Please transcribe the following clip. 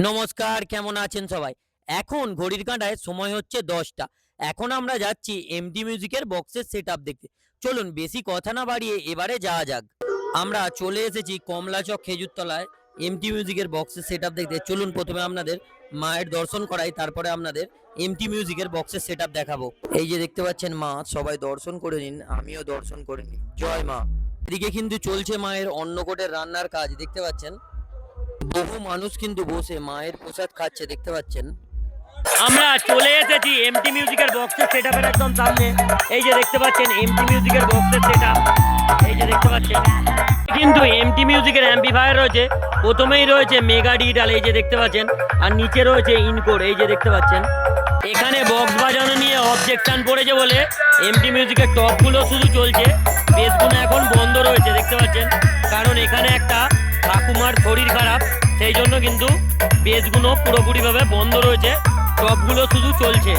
নমস্কার, কেমন আছেন সবাই? এখন ঘড়ির কাঁটায় সময় হচ্ছে ১০টা। এখন আমরা যাচ্ছি এমডি মিউজিকের বক্সের সেটআপ দেখতে। চলুন বেশি কথা না বাড়িয়ে এবারে যাওয়া যাক। আমরা চলে এসেছি কমলাচক খেজুরতলায় এমটি মিউজিকের বক্সের সেটআপ দেখতে। চলুন প্রথমে আপনাদের মায়ের দর্শন করাই, তারপরে আপনাদের এমটি মিউজিকের বক্সের সেটআপ দেখাবো। এই যে দেখতে পাচ্ছেন মা, সবাই দর্শন করে নিন, আমিও দর্শন করে নিই। জয় মা। এদিকে কিন্তু চলছে মায়ের অন্নকূটের রান্নার কাজ, দেখতে পাচ্ছেন। বহু মানুষ কিন্তু বসে মায়ের প্রসাদ খাচ্ছে, দেখতে পাচ্ছেন। আমরা চলে এসেছি এমটি মিউজিকের বক্সের সেটআপের একদম সামনে। এই যে দেখতে পাচ্ছেন এমটি মিউজিকের বক্সের সেটআপ, এই যে দেখতে পাচ্ছেন। কিন্তু এমটি মিউজিকের অ্যাম্পলিফায়ার রয়েছে, প্রথমেই রয়েছে মেগা ডিজিটাল, এই যে দেখতে পাচ্ছেন, আর নিচে রয়েছে ইনকোর, এই যে দেখতে পাচ্ছেন। এখানে বক্স বাজানো নিয়ে অবজেকশন পড়েছে বলে এমটি মিউজিকের টপগুলো শুধু চলছে, বেসগুলো এখন বন্ধ রয়েছে, দেখতে পাচ্ছেন। কারণ এখানে একটা ঠাকুমার শরীর খারাপ, সেই জন্য কিন্তু বেসগুলো পুরোপুরিভাবে বন্ধ রয়েছে, টপগুলো শুধু চলছে।